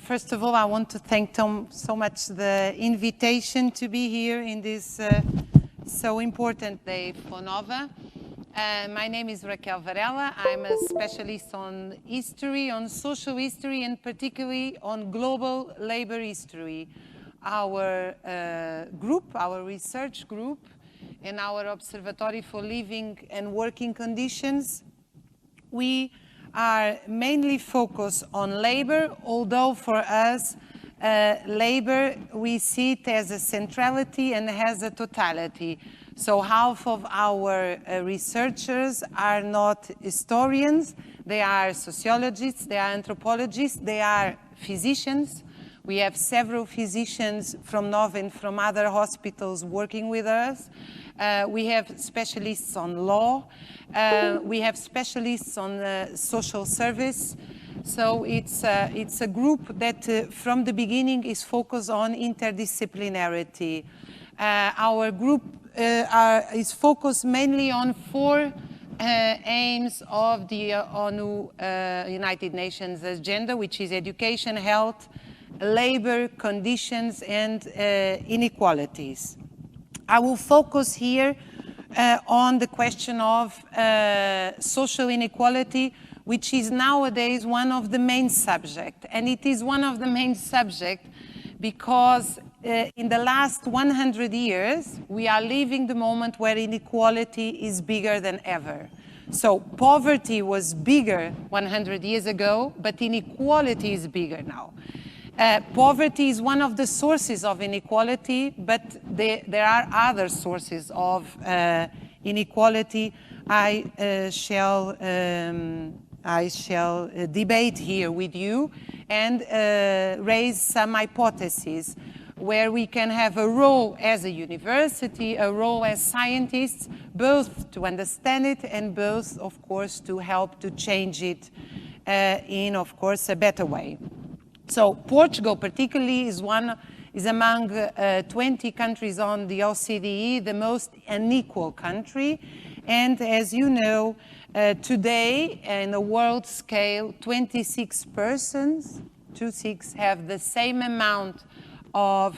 First of all, I want to thank Tom so much the invitation to be here in this so important day for Nova. My name is Raquel Varela. I'm a specialist on history, on social history, and particularly on global labor history. Our group, our research group, and our Observatory for Living and Working Conditions, we are mainly focused on labor, although for us, labor, we see it as a centrality and has a totality. So half of our researchers are not historians, they are sociologists, they are anthropologists, they are physicians. We have several physicians from Nova and from other hospitals working with us. We have specialists on law. We have specialists on social service. So it's a group that from the beginning is focused on interdisciplinarity. Our group is focused mainly on four aims of the ONU United Nations agenda, which is education, health, labor conditions, and inequalities. I will focus here on the question of social inequality, which is nowadays one of the main subjects. And it is one of the main subjects because in the last 100 years, we are living the moment where inequality is bigger than ever. So poverty was bigger 100 years ago, but inequality is bigger now. Poverty is one of the sources of inequality, but there are other sources of inequality. I shall debate here with you and raise some hypotheses where we can have a role as a university, a role as scientists, both to understand it and both, of course, to help to change it in, of course, a better way. So Portugal particularly is among 20 countries on the OCDE, the most unequal country. And as you know, today in a world scale, 26 persons, 26, have the same amount of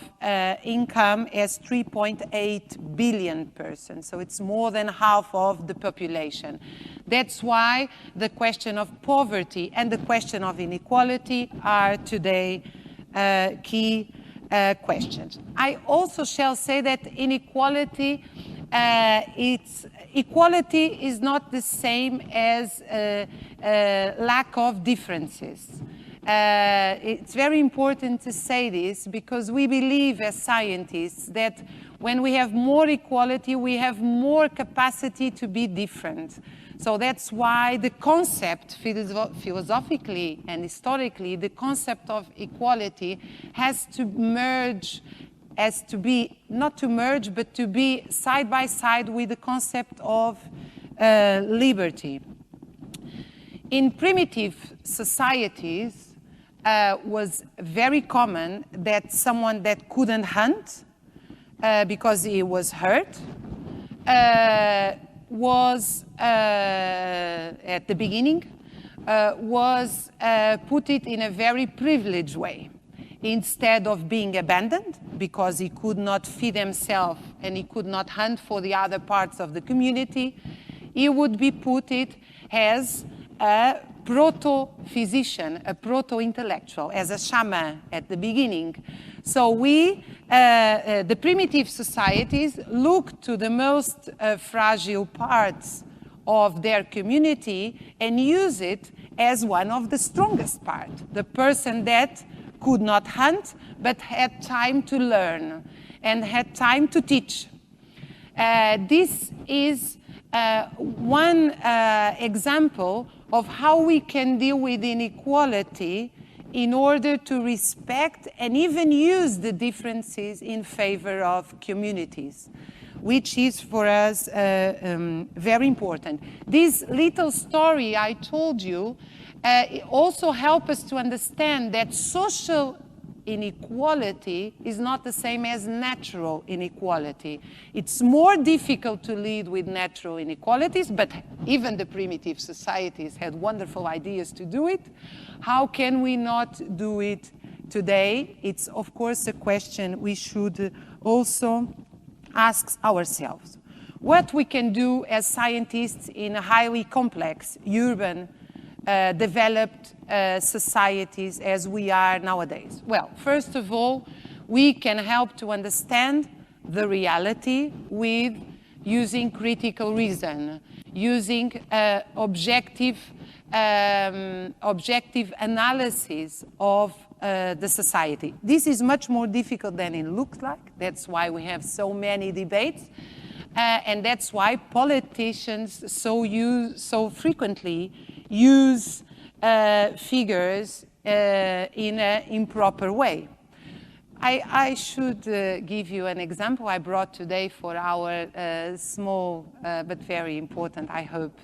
income as 3.8 billion persons. So it's more than half of the population. That's why the question of poverty and the question of inequality are today key questions. I also shall say that inequality, equality is not the same as lack of differences. It's very important to say this because we believe as scientists that when we have more equality, we have more capacity to be different. So that's why the concept, philosophically and historically, the concept of equality has to merge, has to be, not to merge, but to be side by side with the concept of liberty. In primitive societies, was very common that someone that couldn't hunt because he was hurt was, at the beginning, was put it in a very privileged way. Instead of being abandoned because he could not feed himself and he could not hunt for the other parts of the community, he would be put it as a proto-physician, a proto-intellectual, as a shaman at the beginning. So we, the primitive societies, look to the most fragile parts of their community and use it as one of the strongest parts. The person that could not hunt, but had time to learn and had time to teach. This is one example of how we can deal with inequality in order to respect and even use the differences in favor of communities, which is for us very important. This little story I told you also helps us to understand that social inequality is not the same as natural inequality. It's more difficult to lead with natural inequalities, but even the primitive societies had wonderful ideas to do it. How can we not do it today? It's, of course, a question we should also ask ourselves. What we can do as scientists in a highly complex, urban, developed societies as we are nowadays? Well, first of all, we can help to understand the reality with using critical reason, using objective analysis of the society. This is much more difficult than it looks like. That's why we have so many debates. And that's why politicians so frequently use figures in an improper way. I should give you an example I brought today for our small but very important, I hope,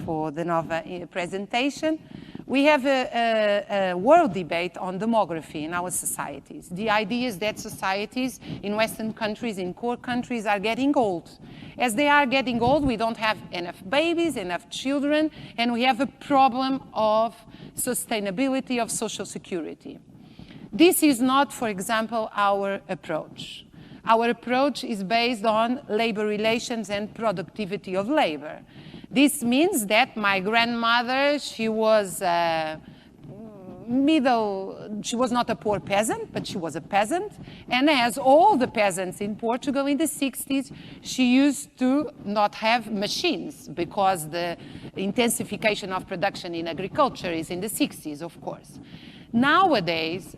for the Nova presentation. We have a world debate on demography in our societies. The idea is that societies in Western countries, in core countries, are getting old. As they are getting old, we don't have enough babies, enough children, and we have a problem of sustainability of social security. This is not, for example, our approach. Our approach is based on labor relations and productivity of labor. This means that my grandmother, she was she was not a poor peasant, but she was a peasant. And as all the peasants in Portugal in the 60s, she used to not have machines because the intensification of production in agriculture is in the 60s, of course. Nowadays,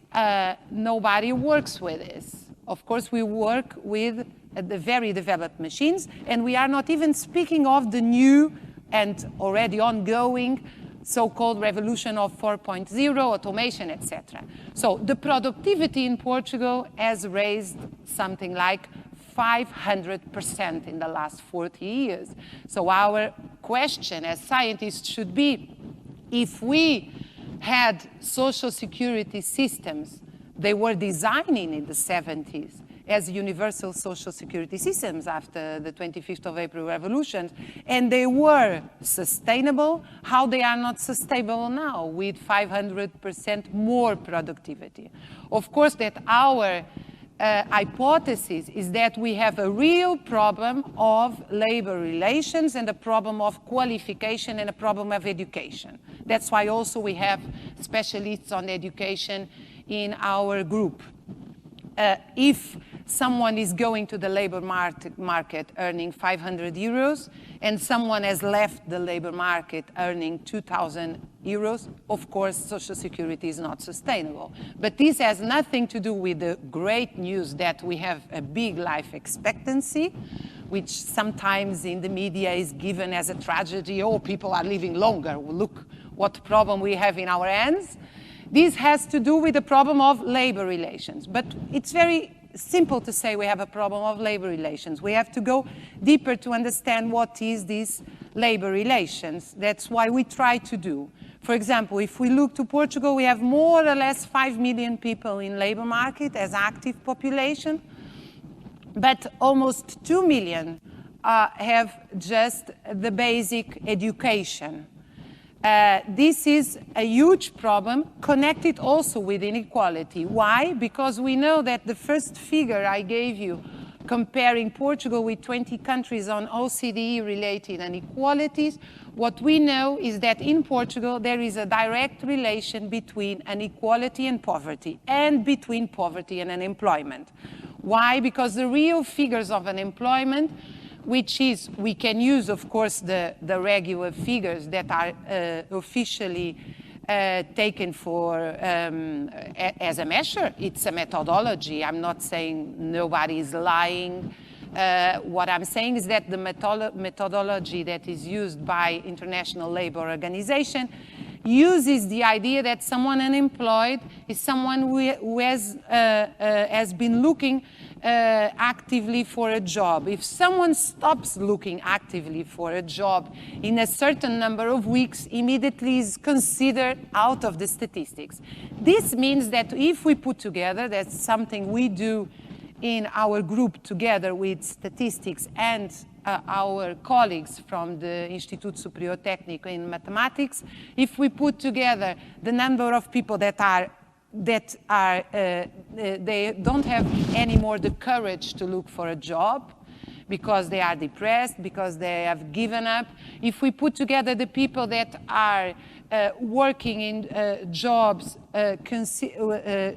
nobody works with this. Of course, we work with the very developed machines, and we are not even speaking of the new and already ongoing so-called revolution of 4.0, automation, etc. So the productivity in Portugal has raised something like 500% in the last 40 years. So our question as scientists should be, if we had social security systems they were designing in the 70s as universal social security systems after the 25th of April revolution, and they were sustainable, how they are not sustainable now with 500% more productivity. Of course, that our hypothesis is that we have a real problem of labor relations and a problem of qualification and a problem of education. That's why also we have specialists on education in our group. If someone is going to the labor market earning 500 euros and someone has left the labor market earning 2,000 euros, of course, social security is not sustainable. But this has nothing to do with the great news that we have a big life expectancy, which sometimes in the media is given as a tragedy. Oh, people are living longer. Look what problem we have in our hands. This has to do with the problem of labor relations. But it's very simple to say we have a problem of labor relations. We have to go deeper to understand what is these labor relations. That's why we try to do. For example, if we look to Portugal, we have more or less 5 million people in labor market as active population, but almost 2 million have just the basic education. This is a huge problem connected also with inequality. Why? Because we know that the first figure I gave you comparing Portugal with 20 countries on OECD-related inequalities, what we know is that in Portugal there is a direct relation between inequality and poverty, and between poverty and unemployment. Why? Because the real figures of unemployment, which is, we can use, of course, the regular figures that are officially taken for as a measure. It's a methodology. I'm not saying nobody is lying. What I'm saying is that the methodology that is used by International Labour Organization uses the idea that someone unemployed is someone who has been looking actively for a job. If someone stops looking actively for a job in a certain number of weeks, immediately is considered out of the statistics. This means that if we put together, that's something we do in our group together with statistics and our colleagues from the Instituto Superior Técnico in Mathematics, if we put together the number of people they don't have anymore the courage to look for a job because they are depressed, because they have given up. If we put together the people that are working in jobs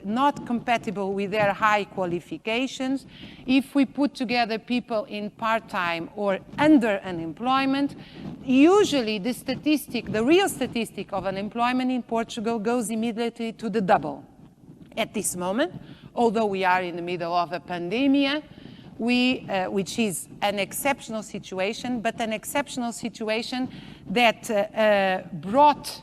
not compatible with their high qualifications, if we put together people in part-time or under unemployment, usually the real statistic of unemployment in Portugal goes immediately to the double. At this moment, although we are in the middle of a pandemic, which is an exceptional situation, but an exceptional situation that brought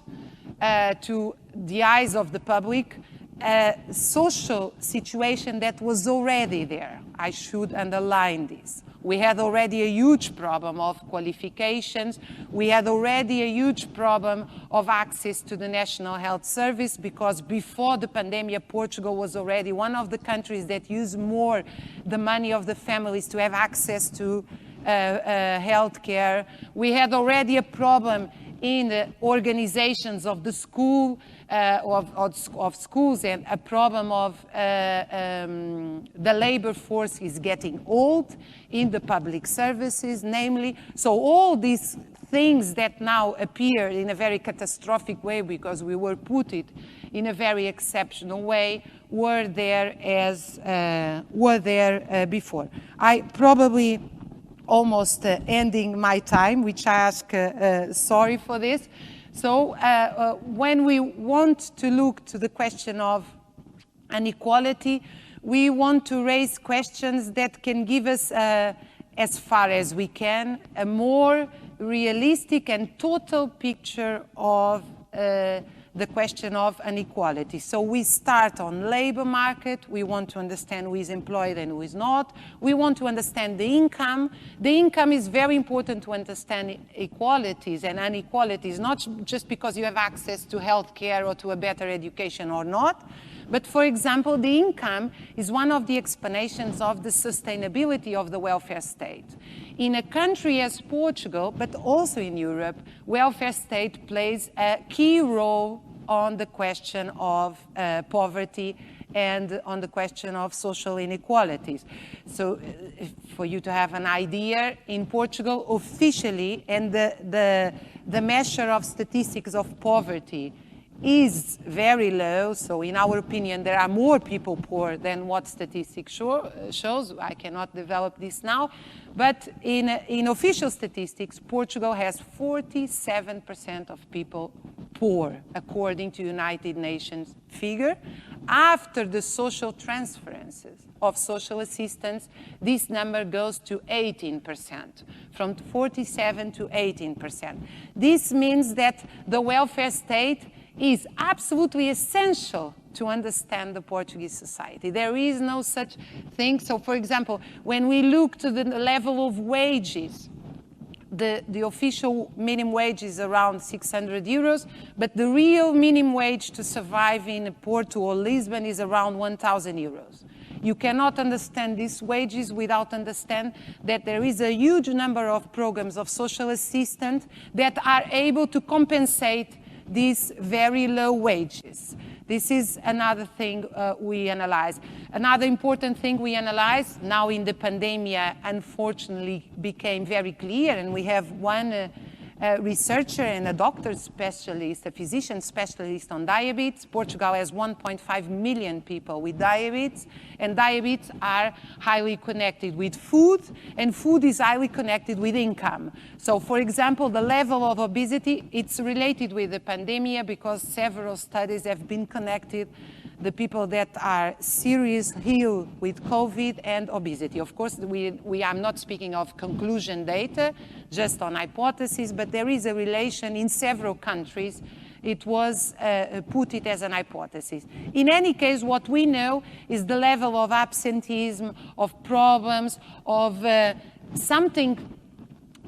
to the eyes of the public a social situation that was already there. I should underline this. We had already a huge problem of qualifications. We had already a huge problem of access to the National Health Service, because before the pandemic, Portugal was already one of the countries that used more the money of the families to have access to health care. We had already a problem in the organizations of the school, of schools, and a problem of the labor force is getting old in the public services, namely. So all these things that now appear in a very catastrophic way because we were put it in a very exceptional way were there before. I probably almost ending my time, which I ask sorry for this. So when we want to look to the question of inequality, we want to raise questions that can give us, as far as we can, a more realistic and total picture of the question of inequality. So we start on labor market. We want to understand who is employed and who is not. We want to understand the income. The income is very important to understand equalities and inequalities, not just because you have access to health care or to a better education or not. But for example, the income is one of the explanations of the sustainability of the welfare state. In a country as Portugal, but also in Europe, welfare state plays a key role on the question of poverty and on the question of social inequalities. So for you to have an idea, in Portugal officially, and the measure of statistics of poverty is very low. So in our opinion, there are more people poor than what statistics shows. I cannot develop this now. But in official statistics, Portugal has 47% of people poor, according to United Nations figure. After the social transferences of social assistance, this number goes to 18%, from 47 to 18%. This means that the welfare state is absolutely essential to understand the Portuguese society. There is no such thing. So, for example, when we look to the level of wages, the official minimum wage is around 600 euros, but the real minimum wage to survive in Porto or Lisbon is around 1,000 euros. You cannot understand these wages without understanding that there is a huge number of programs of social assistance that are able to compensate these very low wages. This is another thing we analyze. Another important thing we analyze now in the pandemic, unfortunately, became very clear, and we have one researcher and a doctor specialist, a physician specialist on diabetes. Portugal has 1.5 million people with diabetes, and diabetes are highly connected with food, and food is highly connected with income. So, for example, the level of obesity, it's related with the pandemic because several studies have been connected the people that are seriously ill with COVID and obesity. Of course, I'm not speaking of conclusion data, just on hypotheses, but there is a relation in several countries, it was put it as an hypothesis. In any case, what we know is the level of absenteeism, of problems, of something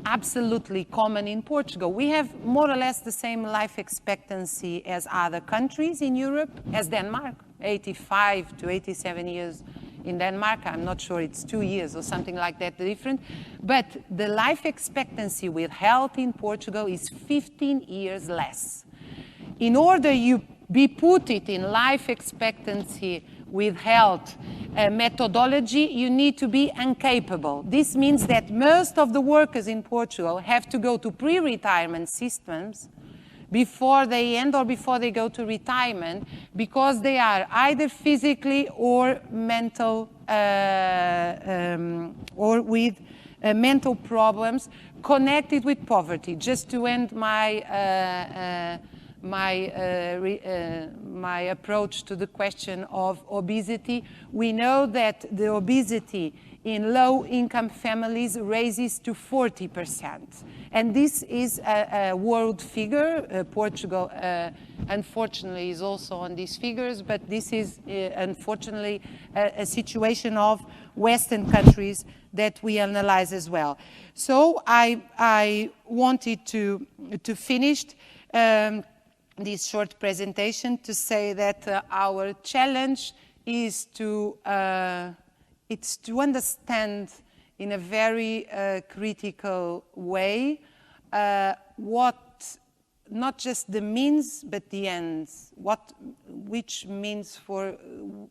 absolutely common in Portugal. We have more or less the same life expectancy as other countries in Europe, as Denmark, 85 to 87 years in Denmark. I'm not sure it's 2 years or something like that different. But the life expectancy with health in Portugal is 15 years less. In order you be put it in life expectancy with health methodology, you need to be incapable. This means that most of the workers in Portugal have to go to pre-retirement systems before they end or before they go to retirement, because they are either physically or mental or with mental problems connected with poverty. Just to end my my approach to the question of obesity, we know that the obesity in low-income families raises to 40%. And this is a world figure. Portugal, unfortunately, is also on these figures, but this is, unfortunately, a situation of Western countries that we analyze as well. So I wanted to finish this short presentation to say that our challenge is to understand in a very critical way what, not just the means, but the ends, which means for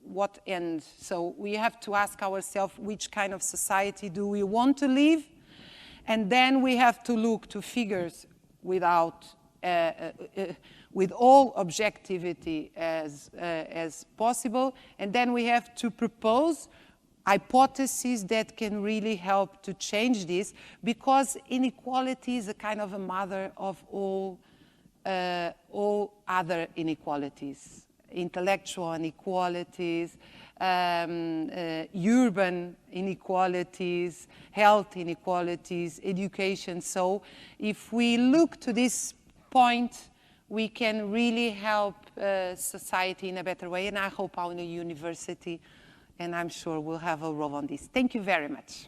what end. So we have to ask ourselves which kind of society do we want to live, and then we have to look to figures without with all objectivity as possible, and then we have to propose hypotheses that can really help to change this, because inequality is a kind of a mother of all other inequalities, intellectual inequalities, urban inequalities, health inequalities, education. So if we look to this point, we can really help society in a better way, and I hope our university, and I'm sure we'll have a role on this. Thank you very much.